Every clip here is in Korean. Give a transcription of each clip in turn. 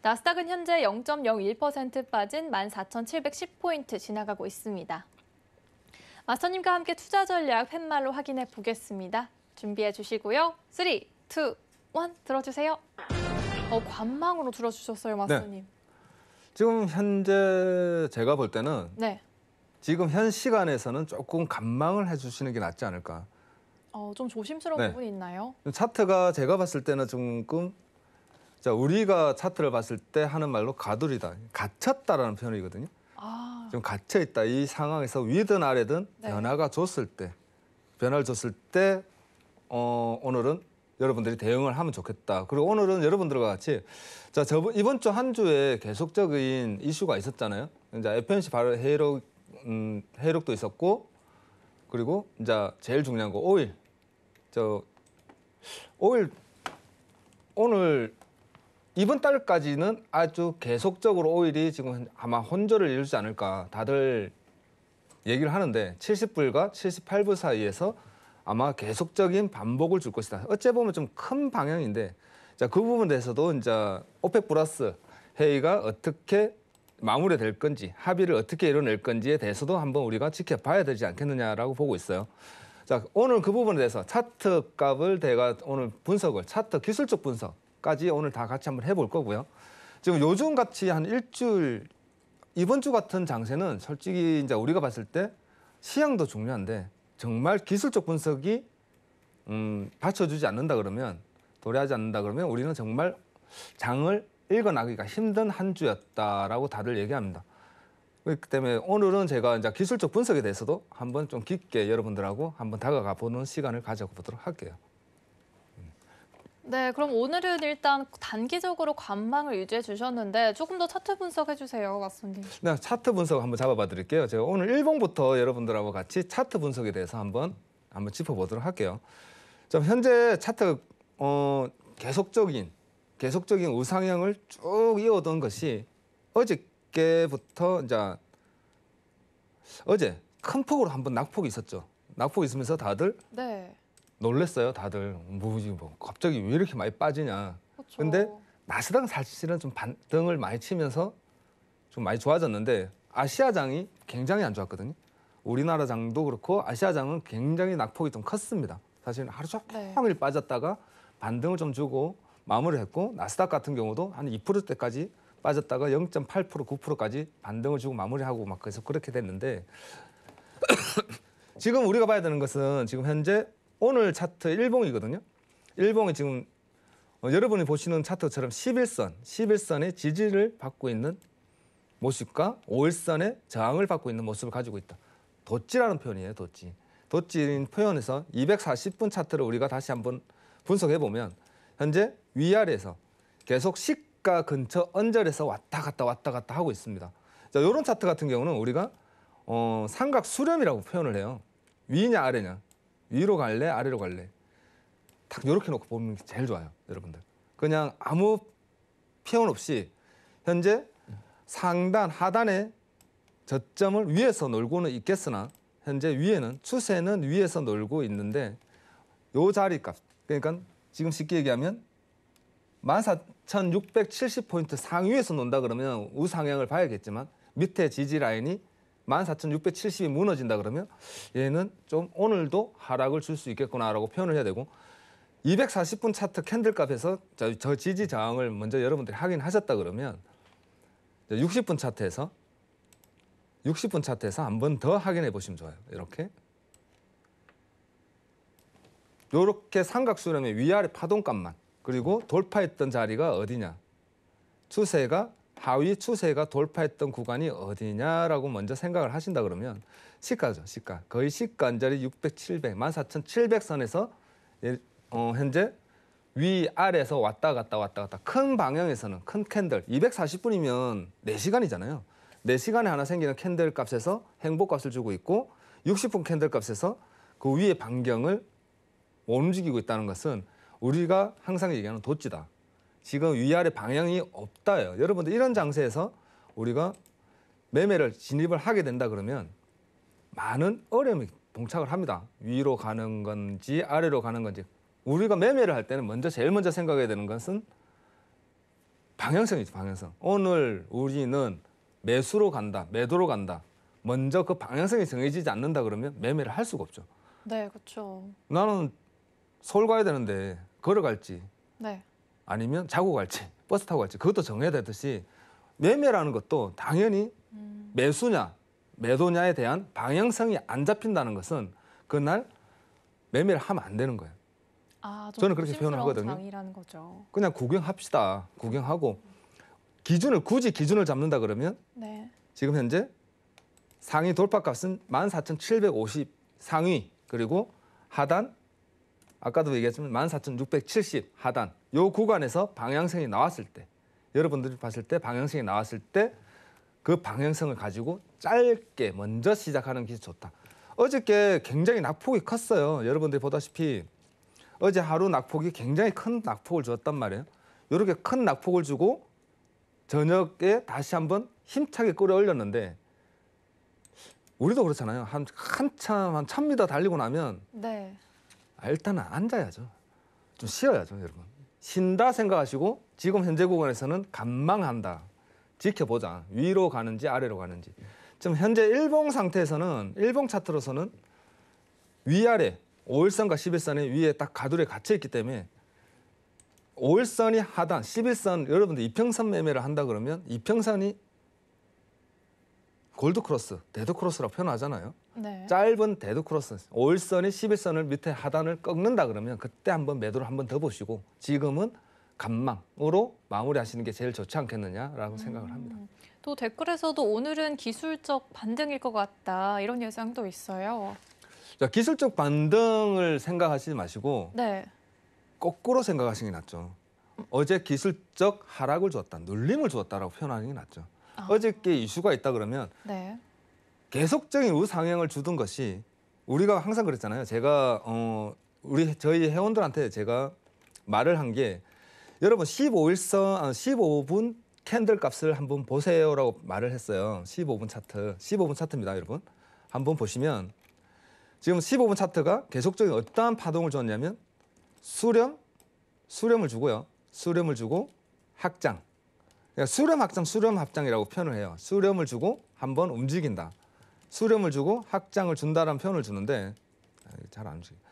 나스닥은 현재 0.01% 빠진 14,710포인트 지나가고 있습니다. 마스터님과 함께 투자 전략 팻말로 확인해 보겠습니다. 준비해 주시고요. 3, 2, 1 들어주세요. 관망으로 들어주셨어요, 마스터님. 네. 지금 현재 제가 볼 때는 네. 지금 현 시간에서는 조금 관망을 해주시는 게 낫지 않을까. 좀 조심스러운 네. 부분이 있나요? 차트가 제가 봤을 때는 조금 우리가 차트를 봤을 때 하는 말로 가두리다, 갇혔다라는 표현이거든요. 좀 갇혀 있다. 이 상황에서 위든 아래든 네. 변화를 줬을 때 오늘은 여러분들이 대응을 하면 좋겠다. 그리고 오늘은 여러분들과 같이 이번 주 한 주에 계속적인 이슈가 있었잖아요. 이제 FOMC 바로 회의록도 있었고, 그리고 이제 제일 중요한 거 오일. 오일 오늘 이번 달까지는 아주 계속적으로 오일이 지금 아마 혼조를 이루지 않을까 다들 얘기를 하는데 70불과 78불 사이에서 아마 계속적인 반복을 줄 것이다. 어째 보면 좀 큰 방향인데, 그 부분에 대해서도 이제 오펙 플러스 회의가 어떻게 마무리될 건지, 합의를 어떻게 이뤄낼 건지에 대해서도 한번 우리가 지켜봐야 되지 않겠느냐라고 보고 있어요. 오늘 그 부분에 대해서 차트 값을 제가 오늘 차트 기술적 분석까지 오늘 다 같이 한번 해볼 거고요. 지금 요즘 같이 한 일주일, 이번 주 같은 장세는 솔직히 이제 우리가 봤을 때 시향도 중요한데, 정말 기술적 분석이 받쳐주지 않는다 그러면, 도래하지 않는다 그러면 우리는 정말 장을 읽어나가기가 힘든 한 주였다라고 다들 얘기합니다. 그렇기 때문에 오늘은 제가 이제 기술적 분석에 대해서도 한번 좀 깊게 여러분들하고 한번 다가가 보는 시간을 가져보도록 할게요. 네, 그럼 오늘은 일단 단기적으로 관망을 유지해 주셨는데 조금 더 차트 분석해 주세요, 마스터님. 네, 차트 분석 한번 잡아봐 드릴게요. 제가 오늘 일봉부터 여러분들하고 같이 차트 분석에 대해서 한번 짚어보도록 할게요. 현재 차트 계속적인 우상향을 쭉 이어오던 것이 어저께부터 어제 큰 폭으로 한번 낙폭이 있었죠. 낙폭이 있으면서 다들 놀랬어요. 다들 갑자기 왜 이렇게 많이 빠지냐. 그쵸. 근데 나스닥은 사실은 좀 반등을 많이 치면서 좀 많이 좋아졌는데, 아시아장이 굉장히 안 좋았거든요. 우리나라 장도 그렇고 아시아장은 굉장히 낙폭이 좀 컸습니다. 사실 하루 종일 빠졌다가 반등을 좀 주고 마무리했고, 나스닥 같은 경우도 한 2%대까지 빠졌다가 0.8%, 9%까지 반등을 주고 마무리하고 막 그래서 그렇게 됐는데 지금 우리가 봐야 되는 것은 지금 현재 오늘 차트 일봉이거든요. 일봉이 지금 여러분이 보시는 차트처럼 11선의 지지를 받고 있는 모습과 5일선의 저항을 받고 있는 모습을 가지고 있다. 덧지라는 표현이에요. 덧지인 표현에서 240분 차트를 우리가 다시 한번 분석해 보면 현재 위아래에서 계속 시가 근처 언저리에서 왔다 갔다 하고 있습니다. 이런 차트 같은 경우는 우리가 삼각 수렴이라고 표현을 해요. 위냐 아래냐, 위로 갈래 아래로 갈래, 딱 이렇게 놓고 보는 게 제일 좋아요. 여러분들 그냥 아무 표현 없이 현재 상단 하단의 저점을 위에서 놀고는 있겠으나 현재 추세는 위에서 놀고 있는데, 요 자리값, 그러니까 지금 쉽게 얘기하면 14,670포인트 상위에서 논다 그러면 우상향을 봐야겠지만, 밑에 지지 라인이 14,670이 무너진다 그러면 얘는 좀 오늘도 하락을 줄 수 있겠구나라고 표현을 해야 되고, 240분 차트 캔들값에서 저 지지 저항을 먼저 여러분들이 확인하셨다 그러면 60분 차트에서 한 번 더 확인해 보시면 좋아요. 이렇게 삼각 수렴의 위아래 파동값만, 그리고 돌파했던 자리가 어디냐, 하위 추세가 돌파했던 구간이 어디냐라고 먼저 생각을 하신다 그러면 시가죠. 거의 시가 언저리 14,700선에서 현재 위아래에서 왔다 갔다 큰 방향에서는 큰 캔들 240분이면 4시간이잖아요. 4시간에 하나 생기는 캔들 값에서 행보값을 주고 있고, 60분 캔들 값에서 그 위의 반경을 못 움직이고 있다는 것은 우리가 항상 얘기하는 덧지다. 지금 위아래 방향이 없다예요. 여러분들 이런 장세에서 우리가 매매를 진입을 하게 된다 그러면 많은 어려움이 봉착을 합니다. 위로 가는 건지 아래로 가는 건지. 우리가 매매를 할 때는 제일 먼저 생각해야 되는 것은 방향성이죠, 방향성. 오늘 우리는 매수로 간다, 매도로 간다. 먼저 그 방향성이 정해지지 않는다 그러면 매매를 할 수가 없죠. 네, 그렇죠. 나는 서울 가야 되는데 걸어갈지 네. 아니면 자고 갈지 버스 타고 갈지 그것도 정해야 되듯이 매매라는 것도 당연히 매수냐 매도냐에 대한 방향성이 안 잡힌다는 것은 그날 매매를 하면 안 되는 거예요. 아, 좀 저는 그렇게 조심스러운 표현을 하거든요. 장이라는 거죠. 그냥 구경합시다. 구경하고 굳이 기준을 잡는다 그러면 네. 지금 현재 상위 돌파값은 14,750 상위 그리고 하단 아까도 얘기했지만 14,670 하단 요 구간에서 방향성이 나왔을 때 여러분들이 봤을 때 방향성이 나왔을 때 그 방향성을 가지고 짧게 먼저 시작하는 게 좋다. 어저께 굉장히 낙폭이 컸어요. 여러분들이 보다시피 어제 하루 낙폭이 굉장히 큰 낙폭을 주었단 말이에요. 이렇게 큰 낙폭을 주고 저녁에 다시 한번 힘차게 끌어올렸는데 우리도 그렇잖아요. 한참 한 1,000m 달리고 나면 네. 일단은 앉아야죠. 좀 쉬어야죠, 여러분. 쉰다 생각하시고 지금 현재 구간에서는 관망한다. 지켜보자. 위로 가는지 아래로 가는지. 지금 현재 일봉 상태에서는 일봉 차트로서는 위아래 5일선과 11선이 위에 딱 가두리에 갇혀 있기 때문에 5일선이 하단, 11선 여러분들 이평선 매매를 한다 그러면 이평선이 골드 크로스, 데드 크로스라고 표현하잖아요. 네. 짧은 데드 크로스, 5일선이 11선을 밑에 하단을 꺾는다 그러면 그때 한번 매도를 한번 더 보시고 지금은 관망으로 마무리하시는 게 제일 좋지 않겠느냐라고 생각을 합니다. 또 댓글에서도 오늘은 기술적 반등일 것 같다 이런 예상도 있어요. 자, 기술적 반등을 생각하시지 마시고 네. 거꾸로 생각하시는 게 낫죠. 어제 기술적 하락을 주었다, 눌림을 주었다라고 표현하는 게 낫죠. 어저께 이슈가 있다 그러면 네. 계속적인 우상향을 주던 것이 우리가 항상 그랬잖아요. 제가 저희 회원들한테 제가 말을 한 게 여러분 15분 캔들 값을 한번 보세요라고 말을 했어요. 15분 차트입니다, 여러분. 한번 보시면 지금 15분 차트가 계속적인 어떠한 파동을 줬냐면 수렴을 주고요. 수렴을 주고 확장. 그러니까 수렴 확장이라고 표현을 해요. 수렴을 주고 한번 움직인다. 수렴을 주고 확장을 준다라는 표현을 주는데 잘 안 움직여요.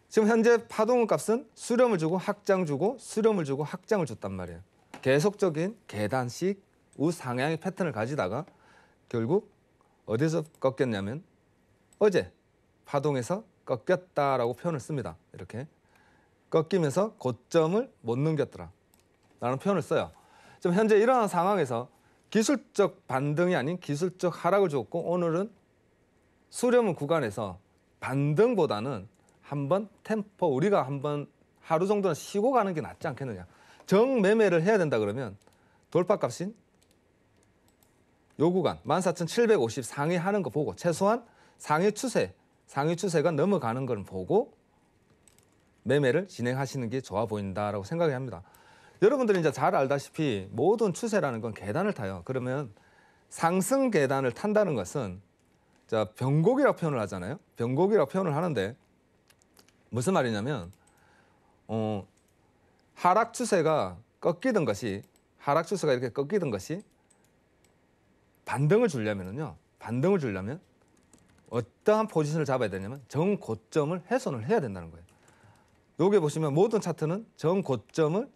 지금 현재 파동 값은 수렴을 주고 확장 주고 수렴을 주고 확장을 줬단 말이에요. 계속적인 계단식 우상향의 패턴을 가지다가 결국 어디서 꺾였냐면 어제 파동에서 꺾였다라고 표현을 씁니다. 이렇게 꺾이면서 고점을 못 넘겼더라 라는 표현을 써요. 지금 현재 이러한 상황에서 기술적 반등이 아닌 기술적 하락을 줬고 오늘은 수렴 구간에서 반등보다는 한번 템포 우리가 한번 하루 정도는 쉬고 가는 게 낫지 않겠느냐. 정매매를 해야 된다 그러면 돌파값인 요 구간 14,750 상위 하는 거 보고 최소한 상위 추세가 넘어가는 걸 보고 매매를 진행하시는 게 좋아 보인다라고 생각을 합니다. 여러분들이 이제 잘 알다시피 모든 추세라는 건 계단을 타요. 그러면 상승 계단을 탄다는 것은 자 변곡이라고 표현을 하잖아요. 변곡이라고 표현을 하는데 무슨 말이냐면 하락 추세가 이렇게 꺾이던 것이 반등을 주려면 어떠한 포지션을 잡아야 되냐면 정고점을 훼손을 해야 된다는 거예요. 여기 보시면 모든 차트는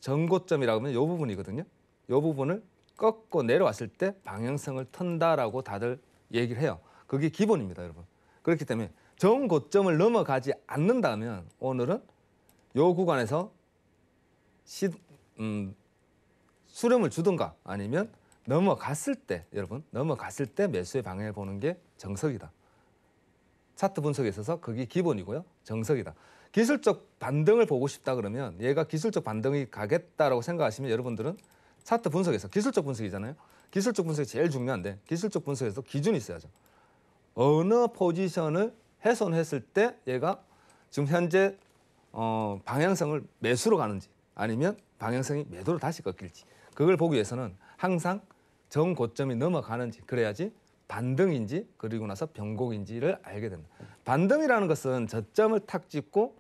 정고점이라고 하면 이 부분이거든요. 이 부분을 꺾고 내려왔을 때 방향성을 턴다라고 다들 얘기를 해요. 그게 기본입니다, 여러분. 그렇기 때문에 정고점을 넘어가지 않는다면 오늘은 이 구간에서 수렴을 주든가 아니면 넘어갔을 때 매수의 방향을 보는 게 정석이다. 차트 분석에 있어서 그게 기본이고요. 정석이다. 기술적 반등을 보고 싶다 그러면 얘가 기술적 반등이 가겠다라고 생각하시면 여러분들은 차트 분석에서 기술적 분석이잖아요. 기술적 분석이 제일 중요한데 기술적 분석에서 기준이 있어야죠. 어느 포지션을 훼손했을 때 얘가 지금 현재 방향성을 매수로 가는지 아니면 방향성이 매도로 다시 꺾일지 그걸 보기 위해서는 항상 정고점이 넘어가는지 그래야지 반등인지 그리고 나서 변곡인지를 알게 됩니다. 반등이라는 것은 저점을 탁 찍고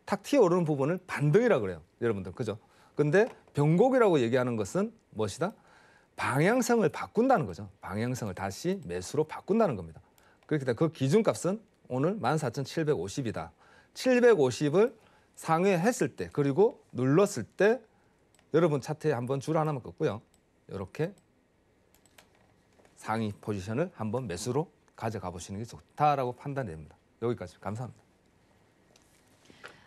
탁 튀어오르는 부분을 반등이라고 그래요. 여러분들 그죠? 근데 변곡이라고 얘기하는 것은 무엇이다? 방향성을 바꾼다는 거죠. 방향성을 다시 매수로 바꾼다는 겁니다. 그렇기 때문에 그 기준값은 오늘 14,750이다. 750을 상회했을 때 그리고 눌렀을 때 여러분 차트에 한번 줄 하나만 긋고요. 이렇게 상위 포지션을 한번 매수로 가져가 보시는 게 좋다라고 판단됩니다. 여기까지 감사합니다.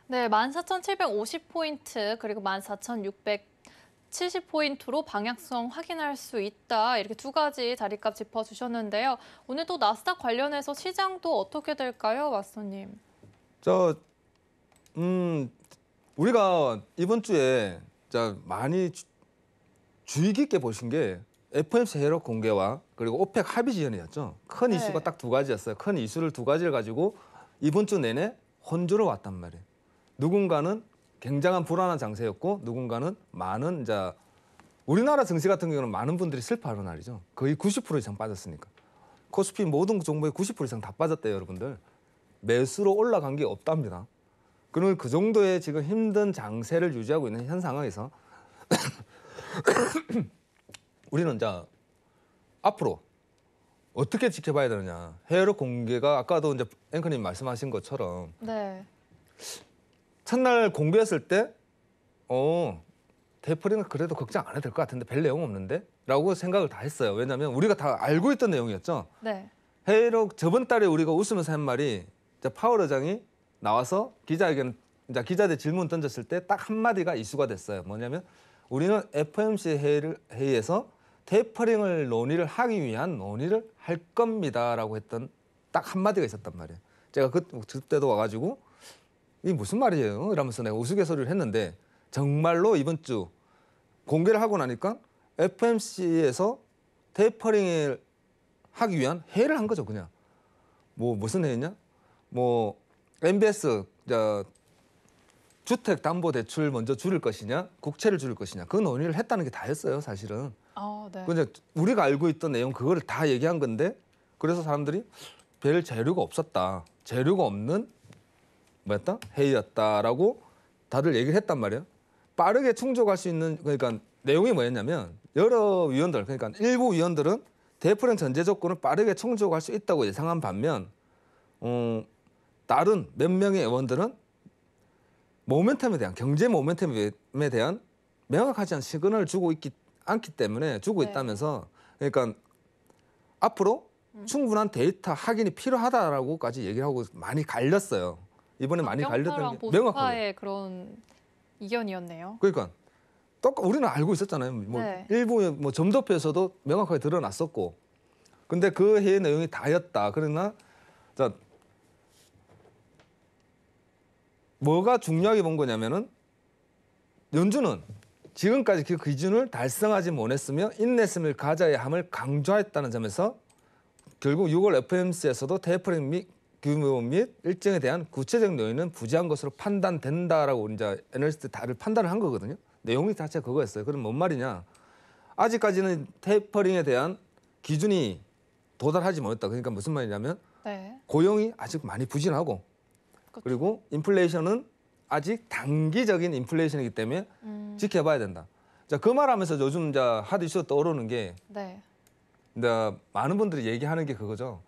네, 14,750포인트 그리고 14,670포인트로 방향성 확인할 수 있다. 이렇게 두 가지 자리값 짚어주셨는데요. 오늘 또 나스닥 관련해서 시장도 어떻게 될까요, 마스터님? 우리가 이번 주에 많이 주의 깊게 보신 게 FOMC 회의록 공개와 그리고 오펙 합의 지연이었죠. 큰 네. 이슈가 딱 두 가지였어요. 큰 이슈를 두 가지를 가지고 이번 주 내내 혼조로 왔단 말이에요. 누군가는 굉장한 불안한 장세였고 누군가는 많은 우리나라 증시 같은 경우는 많은 분들이 슬퍼하는 날이죠. 거의 90% 이상 빠졌으니까. 코스피 모든 종목의 90% 이상 다 빠졌대요, 여러분들. 매수로 올라간 게 없답니다. 그러면 그 정도의 지금 힘든 장세를 유지하고 있는 현 상황에서 우리는 앞으로 어떻게 지켜봐야 되느냐. 회의록 공개가 아까도 앵커님 말씀하신 것처럼 네. 첫날 공개했을 때 테이퍼링은 그래도 걱정 안 해도 될 것 같은데 별 내용 없는데? 라고 생각을 다 했어요. 왜냐하면 우리가 다 알고 있던 내용이었죠. 네. 회의록 저번 달에 우리가 웃으면서 한 말이 파월 의장이 나와서 기자들 질문 던졌을 때 딱 한마디가 이슈가 됐어요. 뭐냐면 우리는 FOMC 회의에서 테이퍼링을 논의를 하기 위한 논의를 할 겁니다라고 했던 딱 한마디가 있었단 말이에요. 제가 그때도 와가지고 이게 무슨 말이에요? 이러면서 내가 우스갯소리를 했는데 정말로 이번 주 공개를 하고 나니까 FOMC에서 테이퍼링을 하기 위한 회의를 한 거죠. 그냥 무슨 회의냐? MBS 주택담보대출 먼저 줄일 것이냐, 국채를 줄일 것이냐 그 논의를 했다는 게 다였어요, 사실은. 네. 그냥 우리가 알고 있던 내용 그거를 다 얘기한 건데 그래서 사람들이 별 재료가 없었다, 재료가 없는 회의였다라고 다들 얘기를 했단 말이에요. 빠르게 충족할 수 있는 그러니까 내용이 뭐였냐면 여러 위원들 그러니까 일부 위원들은 테이퍼링 전제 조건을 빠르게 충족할 수 있다고 예상한 반면 다른 몇 명의 의원들은 모멘텀에 대한 경제 모멘텀에 대한 명확하지 않은 시그널을 주고 않기 때문에 주고 네. 있다면서 그러니까 앞으로 충분한 데이터 확인이 필요하다라고까지 얘기를 하고 많이 갈렸어요. 이번에 많이 갈렸던 게 명확하게. 보수파의 그런 이견이었네요. 그러니까 우리는 알고 있었잖아요. 네. 일부 점도표에서도 명확하게 드러났었고, 근데 그 회의 내용이 다였다. 그러나 뭐가 중요하게 본 거냐면은 연준은 지금까지 그 기준을 달성하지 못했으며 인내심을 가져야 함을 강조했다는 점에서 결국 6월 FOMC에서도 테이퍼링 규모 및 일정에 대한 구체적 요인은 부재한 것으로 판단된다라고 애널리스트 다들 판단을 한 거거든요. 내용이 자체가 그거였어요. 그럼 뭔 말이냐? 아직까지는 테이퍼링에 대한 기준이 도달하지 못했다. 그러니까 무슨 말이냐면 네. 고용이 아직 많이 부진하고 그리고 인플레이션은 아직 단기적인 인플레이션이기 때문에 지켜봐야 된다. 그 말하면서 요즘 핫 이슈 떠오르는 게 네. 많은 분들이 얘기하는 게 그거죠.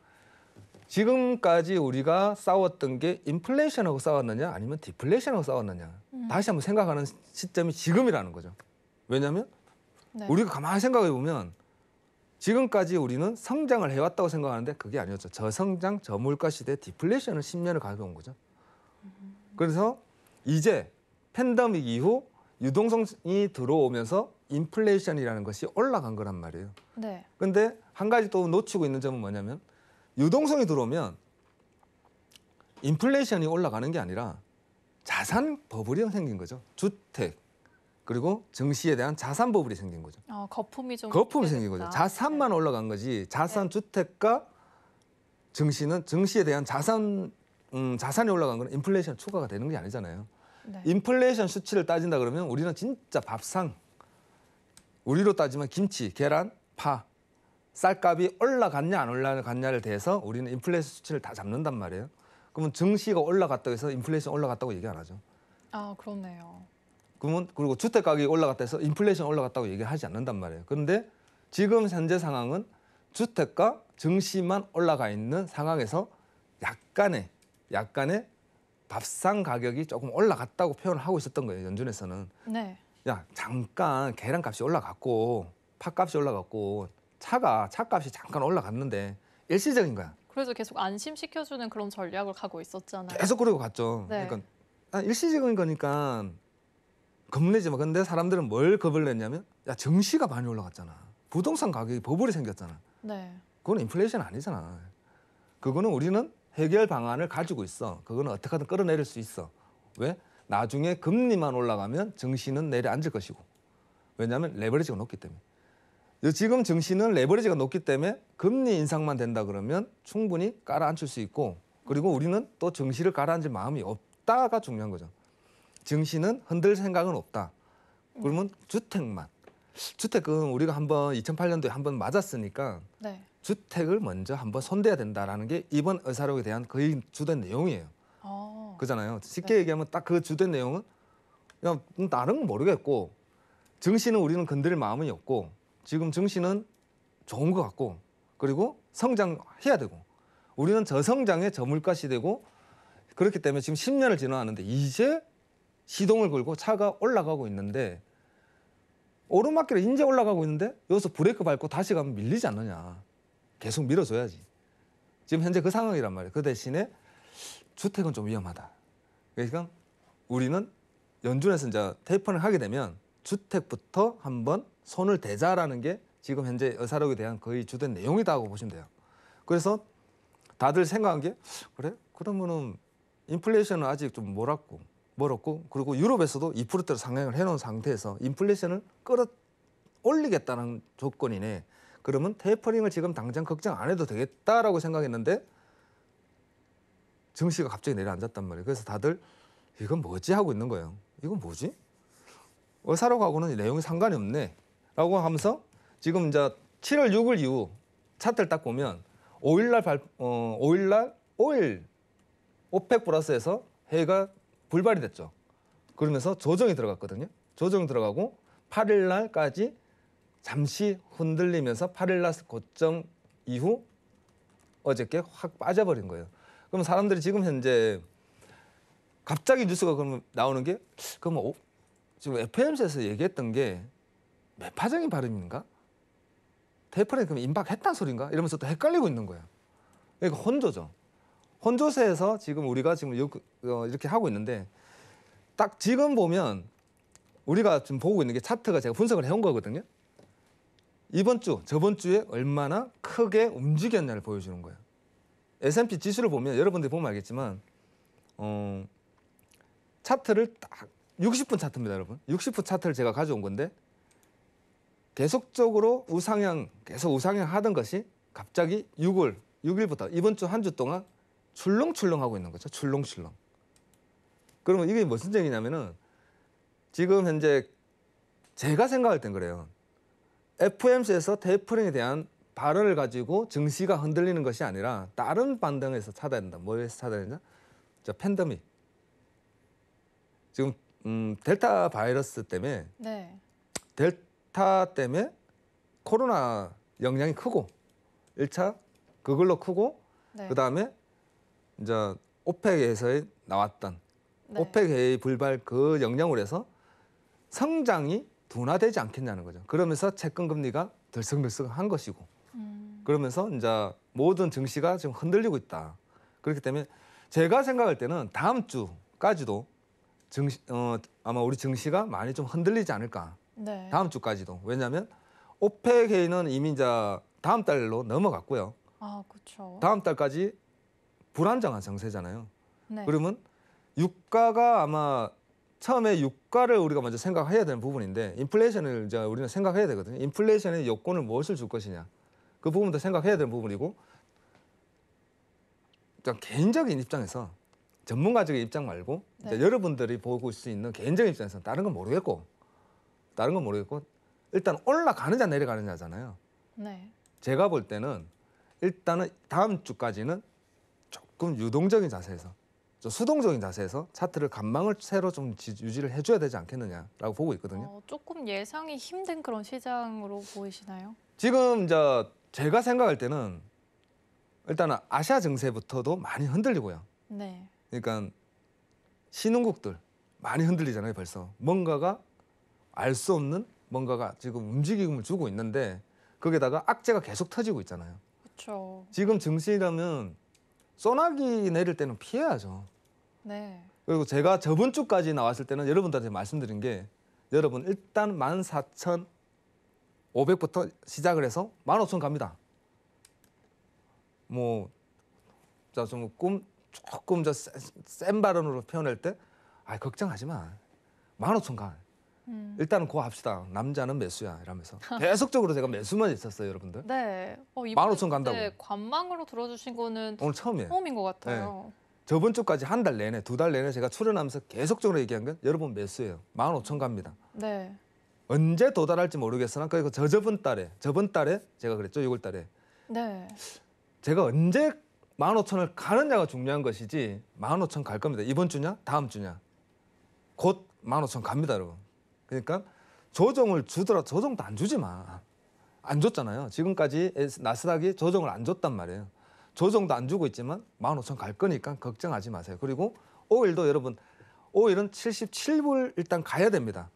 지금까지 우리가 싸웠던 게 인플레이션하고 싸웠느냐 아니면 디플레이션하고 싸웠느냐. 다시 한번 생각하는 시점이 지금이라는 거죠. 왜냐하면 네. 우리가 가만히 생각해 보면 지금까지 우리는 성장을 해왔다고 생각하는데 그게 아니었죠. 저성장, 저물가 시대 디플레이션을 10년을 가져온 거죠. 그래서 이제 팬데믹 이후 유동성이 들어오면서 인플레이션이라는 것이 올라간 거란 말이에요. 네. 근데 한 가지 또 놓치고 있는 점은 뭐냐면 유동성이 들어오면 인플레이션이 올라가는 게 아니라 자산 버블이 생긴 거죠. 주택 그리고 증시에 대한 자산 버블이 생긴 거죠. 거품이 거품이 생긴 거죠. 자산만 네. 올라간 거지 자산 주택과 증시에 대한 자산이 올라간 건 인플레이션 추가가 되는 게 아니잖아요. 네. 인플레이션 수치를 따진다 그러면 우리는 진짜 밥상 우리로 따지면 김치, 계란, 파, 쌀값이 올라갔냐 안 올라갔냐를 대해서 우리는 인플레이션 수치를 다 잡는단 말이에요. 그러면 증시가 올라갔다고 해서 인플레이션 올라갔다고 얘기 안 하죠. 그렇네요. 그러면 그리고 주택 가격이 올라갔다 해서 인플레이션 올라갔다고 얘기하지 않는단 말이에요. 그런데 지금 현재 상황은 주택과 증시만 올라가 있는 상황에서 약간의 밥상 가격이 조금 올라갔다고 표현을 하고 있었던 거예요. 연준에서는. 네. 야, 잠깐 계란값이 올라갔고 팥값이 올라갔고 차값이 잠깐 올라갔는데 일시적인 거야. 그래서 계속 안심시켜주는 그런 전략을 가고 있었잖아요. 계속 그러고 갔죠. 네. 그러니까 일시적인 거니까 겁내지 마. 근데 사람들은 뭘 겁을 냈냐면 야, 증시가 많이 올라갔잖아. 부동산 가격이 버블이 생겼잖아. 네. 그건 인플레이션 아니잖아. 그거는 우리는 해결 방안을 가지고 있어. 그거는 어떻게든 끌어내릴 수 있어. 왜? 나중에 금리만 올라가면 증시는 내려앉을 것이고. 왜냐하면 레버리지가 높기 때문에. 지금 증시는 레버리지가 높기 때문에 금리 인상만 된다 그러면 충분히 깔아앉힐 수 있고, 그리고 우리는 또 증시를 깔아앉을 마음이 없다가 중요한 거죠. 증시는 흔들 생각은 없다. 그러면 주택은 우리가 한번 2008년도에 한번 맞았으니까 네. 주택을 먼저 한번 손대야 된다라는 게 이번 의사록에 대한 거의 주된 내용이에요. 그잖아요. 쉽게 네. 얘기하면 딱 그 주된 내용은 야, 다른 건 모르겠고 증시는 우리는 건드릴 마음이 없고 지금 증시는 좋은 것 같고 그리고 성장해야 되고 우리는 저성장의 저물가 시대고 그렇기 때문에 지금 10년을 지나왔는데 이제 시동을 걸고 차가 올라가고 있는데 오르막길에 이제 올라가고 있는데 여기서 브레이크 밟고 다시 가면 밀리지 않느냐. 계속 밀어줘야지. 지금 현재 그 상황이란 말이에요. 그 대신에 주택은 좀 위험하다. 그러니까 우리는 연준에서 이제 테이퍼링을 하게 되면 주택부터 한번 손을 대자라는 게 지금 현재 의사록에 대한 거의 주된 내용이다고 보시면 돼요. 그래서 다들 생각한 게 그래? 그러면은 인플레이션은 아직 좀 멀었고 그리고 유럽에서도 2%대로 상향을 해놓은 상태에서 인플레이션을 끌어올리겠다는 조건이네. 그러면 테이퍼링을 지금 당장 걱정 안 해도 되겠다라고 생각했는데 증시가 갑자기 내려앉았단 말이에요. 그래서 다들 이건 뭐지 하고 있는 거예요. 이건 뭐지? 의사록하고는 내용이 상관이 없네 라고 하면서 지금 이제 7월 6일 이후 차트를 딱 보면 5일날 오일 오펙 플러스에서 회의가 불발이 됐죠. 그러면서 조정이 들어갔거든요. 조정이 들어가고 8일 날까지 잠시 흔들리면서 8일 날 고점 이후 어저께 확 빠져버린 거예요. 그럼 사람들이 지금 현재 갑자기 뉴스가 그러면 나오는 게 그럼 지금 FOMC에서 얘기했던 게 매파적인 발음인가? 테이퍼링 그럼 임박했단 소린가? 이러면서 또 헷갈리고 있는 거예요. 그러니까 혼조죠. 혼조세에서 지금 우리가 지금 이렇게 하고 있는데 딱 지금 보면 우리가 지금 보고 있는 게 차트가 제가 분석을 해온 거거든요. 이번 주, 저번 주에 얼마나 크게 움직였냐를 보여주는 거예요. S&P 지수를 보면 여러분들이 보면 알겠지만 차트를 딱 60분 차트입니다, 여러분. 60분 차트를 제가 가져온 건데 계속적으로 계속 우상향 하던 것이 갑자기 6일부터 이번 주 한 주 동안 출렁출렁하고 있는 거죠. 출렁출렁. 그러면 이게 무슨 얘기냐면은 지금 현재 제가 생각할 땐 그래요. FOMC에서 테이퍼링에 대한 발언을 가지고 증시가 흔들리는 것이 아니라 다른 반등에서 찾아야 된다. 뭐에서 찾아야 되냐? 팬데믹. 지금 델타 바이러스 때문에 네. 델타 때문에 코로나 영향이 크고 1차 그걸로 크고 네. 그다음에 이제 오펙에서 나왔던 네. 오펙 회의 불발 그 영향으로 해서 성장이 둔화되지 않겠냐는 거죠. 그러면서 채권 금리가 들썩들썩한 것이고 그러면서 이제 모든 증시가 지금 흔들리고 있다. 그렇기 때문에 제가 생각할 때는 다음 주까지도 아마 우리 증시가 많이 좀 흔들리지 않을까. 네. 다음 주까지도. 왜냐하면 오펙 회의는 이미 이제 다음 달로 넘어갔고요. 아, 그렇죠. 다음 달까지 불안정한 정세잖아요. 네. 그러면 유가가 아마 처음에 유가를 우리가 먼저 생각해야 되는 부분인데 인플레이션을 이제 우리는 생각해야 되거든요. 인플레이션의 요건을 무엇을 줄 것이냐. 그 부분도 생각해야 되는 부분이고 개인적인 입장에서 전문가적인 입장 말고 네. 여러분들이 보고 수 있는 개인적인 입장에서 다른 건 모르겠고 일단 올라가느냐 내려가느냐잖아요. 네. 제가 볼 때는 일단은 다음 주까지는 조금 유동적인 자세에서 수동적인 자세에서 차트를 간망을 새로 좀 유지를 해줘야 되지 않겠느냐라고 보고 있거든요. 조금 예상이 힘든 그런 시장으로 보이시나요? 지금 이제 제가 생각할 때는 일단은 아시아 증세부터도 많이 흔들리고요. 네. 그러니까 신흥국들 많이 흔들리잖아요. 벌써 뭔가가 알 수 없는 뭔가가 지금 움직임을 주고 있는데 거기다가 악재가 계속 터지고 있잖아요. 그렇죠. 지금 증시라면 소나기 내릴 때는 피해야죠. 네. 그리고 제가 저번 주까지 나왔을 때는 여러분들한테 말씀드린 게 여러분 일단 14,500부터 시작을 해서 15,000 갑니다. 뭐 자 좀 조금 센 발언으로 표현할 때 걱정하지 마. 15,000 가. 일단은 고 합시다. 남자는 매수야 이러면서 계속적으로 제가 매수만 있었어요, 여러분들. 네. 이번에 15,000 간다고. 관망으로 들어주신 거는 오늘 처음이에요. 처음인 것 같아요. 저번 주까지 한 달 내내, 2달 내내 제가 출연하면서 계속적으로 얘기한 건 여러분 매수예요. 15,000 갑니다. 네. 언제 도달할지 모르겠으나 그리고 저번 달에 제가 그랬죠, 6월 달에. 네. 제가 언제 15,000을 가느냐가 중요한 것이지 15,000 갈 겁니다. 이번 주냐, 다음 주냐. 곧 15,000 갑니다, 여러분. 그러니까 조정을 주더라도 조정도 안 주지 마. 안 줬잖아요. 지금까지 나스닥이 조정을 안 줬단 말이에요. 조정도 안 주고 있지만 15,000 갈 거니까 걱정하지 마세요. 그리고 오일도 여러분, 오일은 77불 일단 가야 됩니다.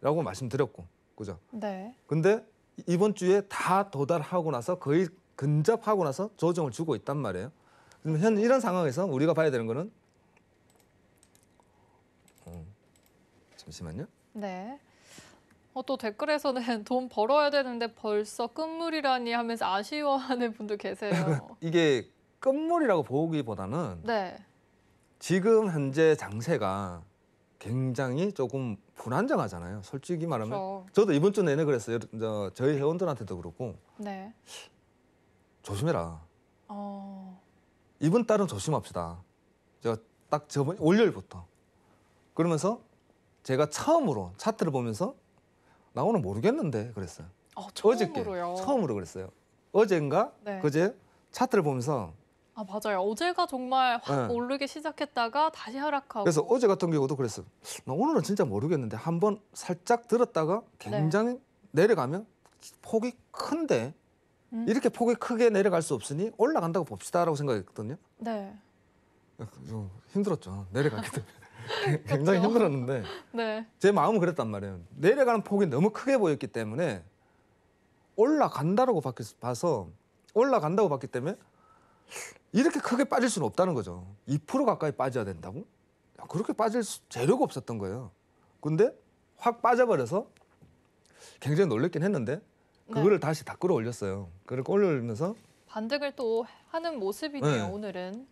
라고 말씀드렸고, 그죠? 네. 근데 이번 주에 다 도달하고 나서 거의 근접하고 나서 조정을 주고 있단 말이에요. 그러면 현 이런 상황에서 우리가 봐야 되는 거는 잠시만요. 네. 또 댓글에서는 돈 벌어야 되는데 벌써 끝물이라니 하면서 아쉬워하는 분도 계세요. 이게 끝물이라고 보기보다는 네. 지금 현재 장세가 굉장히 조금 불안정하잖아요. 솔직히 말하면 그렇죠. 저도 이번 주 내내 그랬어요. 저희 회원들한테도 그렇고 네. 조심해라. 어, 이번 달은 조심합시다. 제가 딱 저번 월요일부터 그러면서 제가 처음으로 차트를 보면서 나 오늘 모르겠는데 그랬어요. 어저께 처음으로요. 처음으로 그랬어요. 어젠가 네. 그제 차트를 보면서 맞아요. 어제가 정말 확 네. 오르기 시작했다가 다시 하락하고. 그래서 어제 같은 경우도 그랬어요. 나 오늘은 진짜 모르겠는데 한번 살짝 들었다가 굉장히 내려가면 폭이 큰데 이렇게 폭이 크게 내려갈 수 없으니 올라간다고 봅시다라고 생각했거든요. 네. 좀 힘들었죠. 내려가기 때문에. 굉장히 힘들었는데 네. 제 마음은 그랬단 말이에요. 내려가는 폭이 너무 크게 보였기 때문에 올라간다고 봐서 올라간다고 봤기 때문에 이렇게 크게 빠질 수는 없다는 거죠. 2% 가까이 빠져야 된다고? 그렇게 빠질 재료가 없었던 거예요. 근데 확 빠져버려서 굉장히 놀랬긴 했는데 그거를 다시 다 끌어올렸어요. 그걸 끌어올리면서 반등을 또 하는 모습이네요. 네. 오늘은.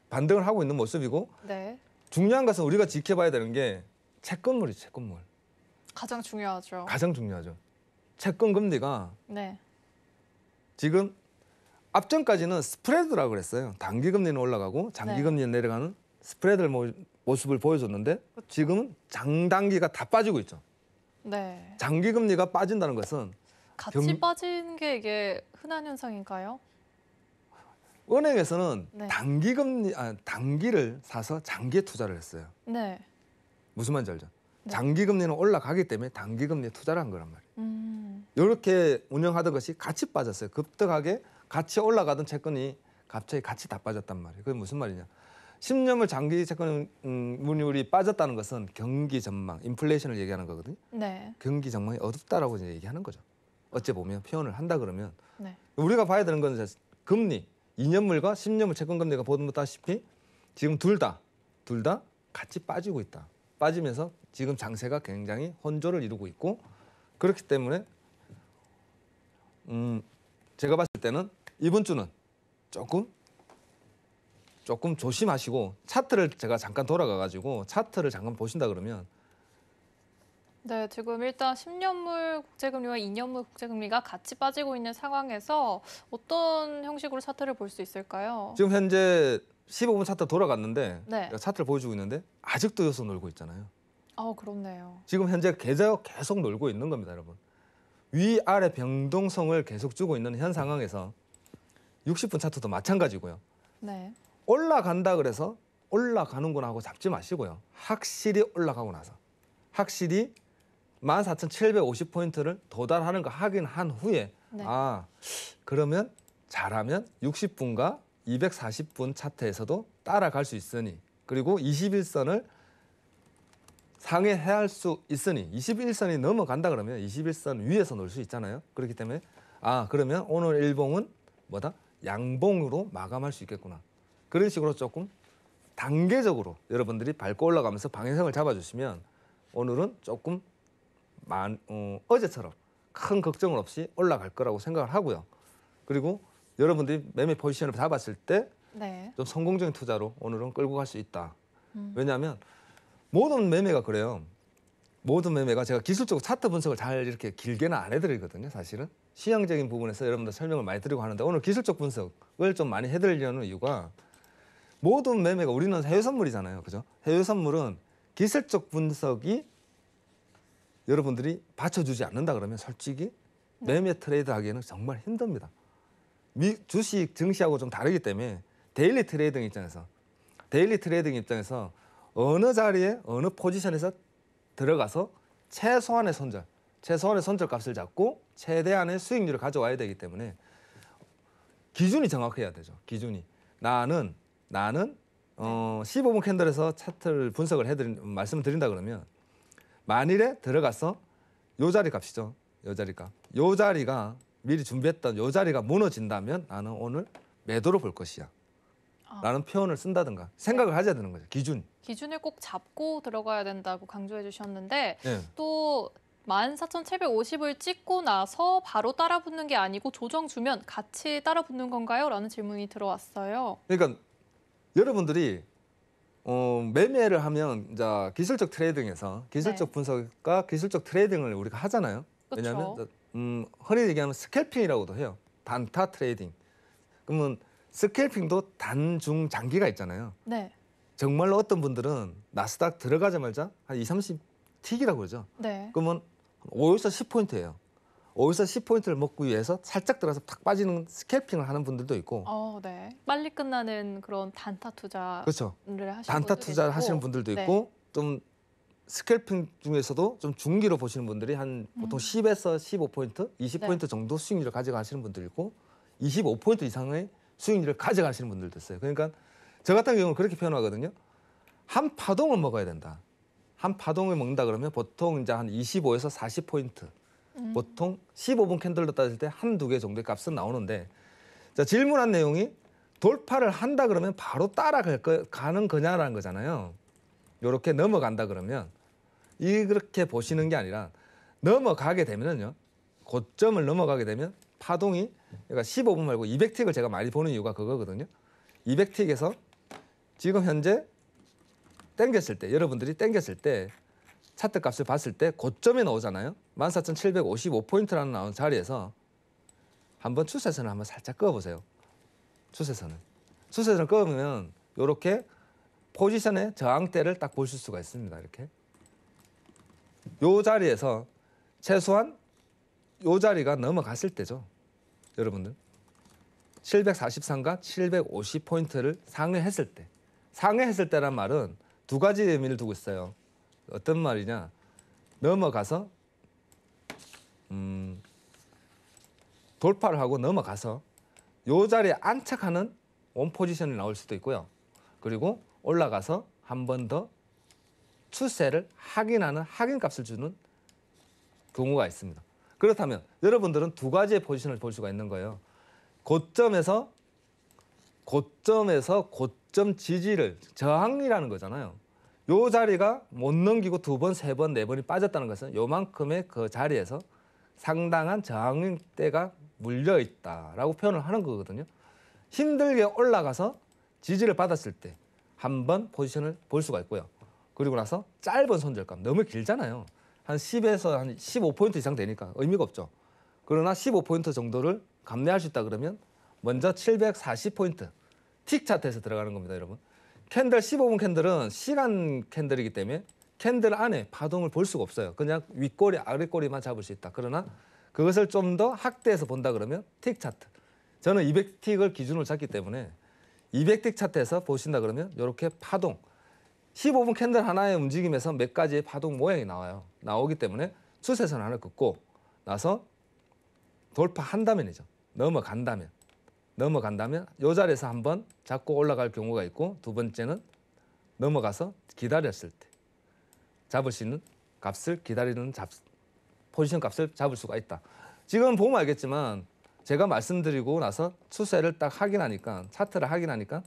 반등을 하고 있는 모습이고 네. 중요한 것은 우리가 지켜봐야 되는 게 채권물이죠. 채권물. 가장 중요하죠. 가장 중요하죠. 채권 금리가 네. 지금 앞전까지는 스프레드라고 그랬어요. 단기 금리는 올라가고 장기 네. 금리는 내려가는 스프레드 모습을 보여줬는데 지금은 장단기가 다 빠지고 있죠. 네. 장기 금리가 빠진다는 것은 같이 빠진 게 이게 흔한 현상인가요? 은행에서는 네. 단기를 사서 장기에 투자를 했어요. 네. 무슨 말인지 알죠? 네. 장기 금리는 올라가기 때문에 단기 금리에 투자를 한 거란 말이에요. 이렇게 운영하던 것이 같이 빠졌어요. 급격하게 같이 올라가던 채권이 갑자기 같이 다 빠졌단 말이에요. 그게 무슨 말이냐? 10년물 장기 채권물이 빠졌다는 것은 경기 전망, 인플레이션을 얘기하는 거거든요. 네. 경기 전망이 어둡다라고 이제 얘기하는 거죠. 어째 보면 표현을 한다 그러면 네. 우리가 봐야 되는 건 이제 금리, 2년물과 10년물 채권 금리가 보다시피 지금 둘 다 같이 빠지고 있다. 빠지면서 지금 장세가 굉장히 혼조를 이루고 있고 그렇기 때문에 제가 봤을 때는 이번 주는 조금 조심하시고 차트를 제가 잠깐 돌아가가지고 차트를 잠깐 보신다 그러면 네, 지금 일단 10년물 국제금리와 2년물 국제금리가 같이 빠지고 있는 상황에서 어떤 형식으로 차트를 볼 수 있을까요? 지금 현재 15분 차트 돌아갔는데 네. 차트를 보여주고 있는데 아직도 여기서 놀고 있잖아요. 그렇네요. 지금 현재 계속 놀고 있는 겁니다, 여러분. 위아래 변동성을 계속 주고 있는 현 상황에서 60분 차트도 마찬가지고요. 네. 올라간다 그래서 올라가는구나 하고 잡지 마시고요. 확실히 올라가고 나서 확실히 14,750포인트를 도달하는 거 확인한 후에 네. 아 그러면 잘하면 60분과 240분 차트에서도 따라갈 수 있으니 그리고 21선을 상회해야 할 수 있으니 21선이 넘어간다 그러면 21선 위에서 놀 수 있잖아요. 그렇기 때문에 아 그러면 오늘 일봉은 뭐다? 양봉으로 마감할 수 있겠구나. 그런 식으로 조금 단계적으로 여러분들이 밟고 올라가면서 방향성을 잡아주시면 오늘은 조금 어제처럼 큰 걱정 없이 올라갈 거라고 생각을 하고요. 그리고 여러분들이 매매 포지션을 잡았을 때 좀 네. 성공적인 투자로 오늘은 끌고 갈 수 있다. 왜냐하면 모든 매매가 그래요. 모든 매매가 제가 기술적으로 차트 분석을 잘 이렇게 길게는 안 해드리거든요. 사실은 시향적인 부분에서 여러분들 설명을 많이 드리고 하는데 오늘 기술적 분석을 좀 많이 해드리려는 이유가 모든 매매가 우리는 해외 선물이잖아요. 그죠? 해외 선물은 기술적 분석이 여러분들이 받쳐주지 않는다 그러면 솔직히 매매 트레이드 하기에는 정말 힘듭니다. 주식, 증시하고 좀 다르기 때문에 데일리 트레이딩 입장에서 어느 자리에 어느 포지션에서 들어가서 최소한의 손절 값을 잡고 최대한의 수익률을 가져와야 되기 때문에 기준이 정확해야 되죠. 기준이 나는 15분 캔들에서 차트를 분석을 말씀을 드린다 그러면 만일에 들어가서 요 자리 값이죠. 요 자리 값. 요 자리가 미리 준비했던 요 자리가 무너진다면 나는 오늘 매도로 볼 것이야. 라는 표현을 쓴다든가 생각을 하셔야 되는 거죠. 기준을 꼭 잡고 들어가야 된다고 강조해 주셨는데 네. 또 14,750을 찍고 나서 바로 따라붙는 게 아니고 조정 주면 같이 따라붙는 건가요? 라는 질문이 들어왔어요. 그러니까 여러분들이 매매를 하면 이제 기술적 트레이딩에서 기술적 네. 분석과 기술적 트레이딩을 우리가 하잖아요. 그쵸. 왜냐하면 흔히 얘기하면 스캘핑이라고도 해요. 단타 트레이딩. 그러면 스캘핑도 단중 장기가 있잖아요. 네. 정말로 어떤 분들은 나스닥 들어가자마자 한 2, 30틱이라고 그러죠. 네. 그러면 5에서 10포인트예요. 5에서 10포인트를 먹기 위해서 살짝 들어가서 탁 빠지는 스캘핑을 하는 분들도 있고 네. 빨리 끝나는 그런 단타 투자를 그렇죠. 하시는 단타 분들도 투자를 있고. 하시는 분들도 네. 있고 좀 스캘핑 중에서도 좀 중기로 보시는 분들이 한 보통 10에서 15포인트, 20포인트 네. 정도 수익률을 가져가시는 분들 있고 25포인트 이상의 수익률을 가져가시는 분들도 있어요. 그러니까 저 같은 경우는 그렇게 표현하거든요. 한 파동을 먹어야 된다. 한 파동을 먹는다 그러면 보통 이제 한 25에서 40포인트. 보통 15분 캔들로 따질 때 한두 개 정도의 값은 나오는데 자, 질문한 내용이 돌파를 한다 그러면 바로 가는 거냐라는 거잖아요. 이렇게 넘어간다 그러면 이렇게 보시는 게 아니라 넘어가게 되면요. 고점을 넘어가게 되면 파동이 그러니까 15분 말고 200틱을 제가 많이 보는 이유가 그거거든요. 200틱에서 지금 현재 여러분들이 땡겼을 때 차트 값을 봤을 때 고점에 나오잖아요. 14,755포인트라는 나온 자리에서 한번 추세선을 한번 살짝 그어보세요. 추세선을 그으면 이렇게 포지션의 저항대를 딱 보실 수가 있습니다. 이렇게 요 자리에서 최소한 요 자리가 넘어갔을 때죠. 여러분들 743과 750포인트를 상회했을 때란 말은 두 가지 의미를 두고 있어요. 어떤 말이냐? 넘어가서 돌파를 하고 넘어가서 요 자리에 안착하는 원 포지션이 나올 수도 있고요. 그리고 올라가서 한 번 더 추세를 확인하는 확인값을 주는 경우가 있습니다. 그렇다면 여러분들은 두 가지의 포지션을 볼 수가 있는 거예요. 고점에서 고점 지지를 저항이라는 거잖아요. 요 자리가 못 넘기고 두 번, 세 번, 네 번이 빠졌다는 것은 요만큼의 그 자리에서 상당한 저항대가 물려 있다라고 표현을 하는 거거든요. 힘들게 올라가서 지지를 받았을 때 한 번 포지션을 볼 수가 있고요. 그리고 나서 짧은 손절감, 너무 길잖아요. 한 10에서 한 15포인트 이상 되니까 의미가 없죠. 그러나 15포인트 정도를 감내할 수 있다 그러면 먼저 740포인트 틱 차트에서 들어가는 겁니다, 여러분. 캔들 15분 캔들은 시간 캔들이기 때문에 캔들 안에 파동을 볼 수가 없어요. 그냥 윗꼬리, 아랫꼬리만 잡을 수 있다. 그러나 그것을 좀 더 확대해서 본다 그러면 틱 차트. 저는 200틱을 기준으로 잡기 때문에 200틱 차트에서 보신다 그러면 이렇게 파동 15분 캔들 하나의 움직임에서 몇 가지의 파동 모양이 나오기 때문에 추세선 하나 긋고 나서 돌파한다면이죠. 넘어간다면 이 자리에서 한번 잡고 올라갈 경우가 있고, 두 번째는 넘어가서 기다렸을 때 잡을 수 있는 값을 기다리는 포지션 값을 잡을 수가 있다. 지금 보면 알겠지만 제가 말씀드리고 나서 추세를 딱 확인하니까, 차트를 확인하니까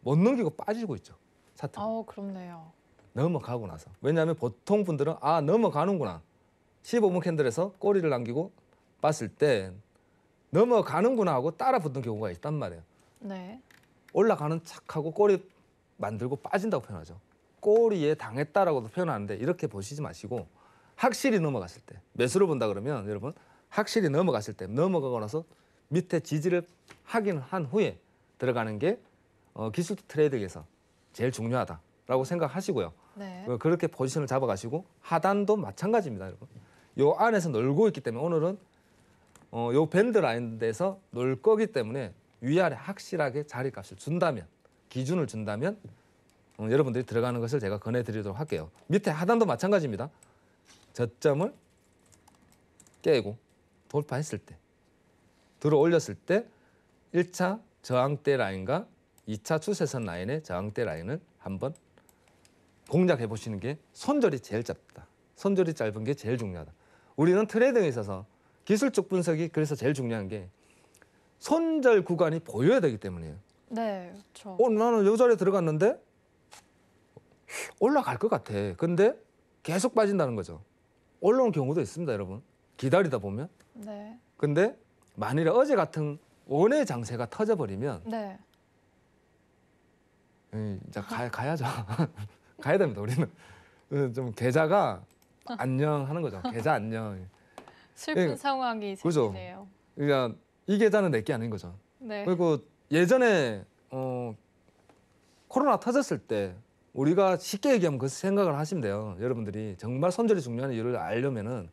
못 넘기고 빠지고 있죠. 차트. 그렇네요. 넘어가고 나서. 왜냐하면 보통 분들은 넘어가는구나. 15분 캔들에서 꼬리를 남기고 봤을 때 넘어가는구나 하고 따라 붙는 경우가 있단 말이에요. 네. 올라가는 척하고 꼬리 만들고 빠진다고 표현하죠. 꼬리에 당했다라고도 표현하는데, 이렇게 보시지 마시고 확실히 넘어갔을 때, 매수를 본다 그러면 여러분 확실히 넘어갔을 때, 넘어가고 나서 밑에 지지를 확인한 후에 들어가는 게 기술 트레이딩에서 제일 중요하다라고 생각하시고요. 네. 그렇게 포지션을 잡아가시고, 하단도 마찬가지입니다, 여러분. 요 안에서 놀고 있기 때문에 오늘은 요 밴드 라인에서 놀 거기 때문에 위아래 확실하게 자리값을 준다면, 기준을 준다면 여러분들이 들어가는 것을 제가 권해드리도록 할게요. 밑에 하단도 마찬가지입니다. 저점을 깨고 돌파했을 때, 들어 올렸을 때 1차 저항대 라인과 2차 추세선 라인의 저항대 라인을 한번 공략해 보시는 게 손절이 제일 짧다. 손절이 짧은 게 제일 중요하다. 우리는 트레이딩에 있어서 기술적 분석이 그래서 제일 중요한 게 손절 구간이 보여야 되기 때문이에요. 네, 그렇죠. 나는 요 자리에 들어갔는데 올라갈 것 같아. 근데 계속 빠진다는 거죠. 올라온 경우도 있습니다, 여러분. 기다리다 보면. 네. 근데 만일에 어제 같은 원의 장세가 터져버리면 네. 이제 가야죠. 가야 됩니다, 우리는. 좀 계좌가 안녕하는 거죠. 계좌 안녕. 슬픈 상황이 그죠. 생기네요. 그러니까 이 계좌는 내게 아닌 거죠. 네. 그리고 예전에 코로나 터졌을 때 우리가 쉽게 얘기하면 그 생각을 하시면 돼요. 여러분들이 정말 손절이 중요한 이유를 알려면은,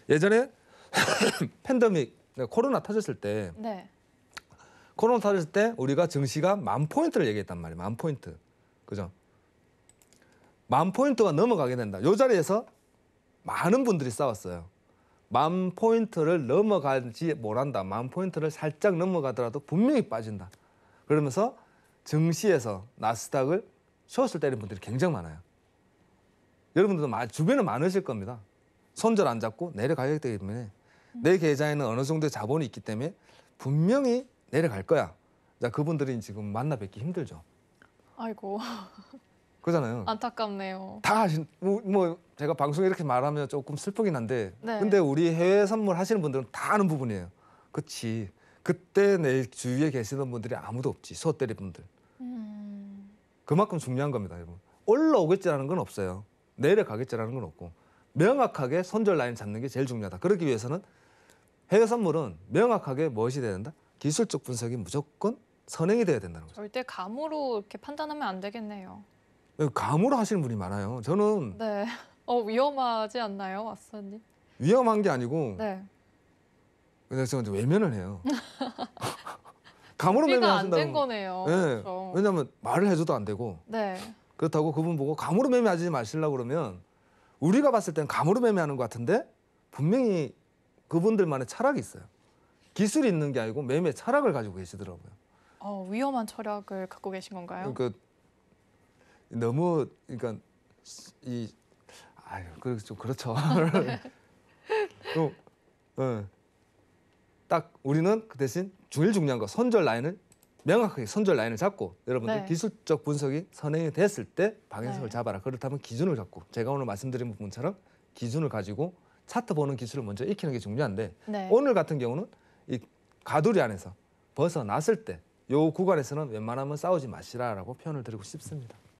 예전에 팬데믹 코로나 터졌을 때 네. 우리가 증시가 10,000포인트를 얘기했단 말이에요. 10,000포인트. 그죠? 10,000포인트가 넘어가게 된다. 이 자리에서 많은 분들이 싸웠어요. 10,000포인트를 넘어가지 못한다. 10,000포인트를 살짝 넘어가더라도 분명히 빠진다. 그러면서 증시에서 나스닥을 숏을 때리는 분들이 굉장히 많아요. 여러분들도 주변에 많으실 겁니다. 손절 안 잡고 내려가야 되기 때문에 내 계좌에는 어느 정도의 자본이 있기 때문에 분명히 내려갈 거야. 자, 그분들이 지금 만나 뵙기 힘들죠. 아이고, 그잖아요. 안타깝네요. 다 뭐 제가 방송에 이렇게 말하면 조금 슬프긴 한데, 네. 근데 우리 해외 선물 하시는 분들은 다 아는 부분이에요. 그치. 그때 내 주위에 계시던 분들이 아무도 없지. 소 때리 분들. 그만큼 중요한 겁니다, 여러분. 올라오겠지라는 건 없어요. 내려가겠지라는 건 없고, 명확하게 손절 라인 잡는 게 제일 중요하다. 그러기 위해서는 해외 선물은 명확하게 무엇이 돼야 된다? 기술적 분석이 무조건 선행이 돼야 된다는 거죠. 절대 감으로 이렇게 판단하면 안 되겠네요. 감으로 하시는 분이 많아요. 저는 네. 위험하지 않나요, 왓슨님? 위험한 게 아니고 네. 그래서 외면을 해요. 감으로 준비가 안 매매하신다고. 된 거네요. 네. 그렇죠. 왜냐하면 말을 해줘도 안 되고, 네. 그렇다고 그분 보고 감으로 매매하지 마시려고 그러면, 우리가 봤을 땐 감으로 매매하는 것 같은데 분명히 그분들만의 철학이 있어요. 기술이 있는 게 아니고 매매 철학을 가지고 계시더라고요. 위험한 철학을 갖고 계신 건가요? 그러니까 너무 좀 그렇죠. 딱 우리는 그 대신 제일 중요한 거 손절 라인을 명확하게 손절 라인을 잡고, 여러분들 네. 기술적 분석이 선행이 됐을 때 방향성을 네. 잡아라. 그렇다면 기준을 잡고, 제가 오늘 말씀드린 부분처럼 기준을 가지고 차트 보는 기술을 먼저 익히는 게 중요한데, 네. 오늘 같은 경우는 이 가두리 안에서 벗어났을 때 요 구간에서는 웬만하면 싸우지 마시라라고 표현을 드리고 싶습니다.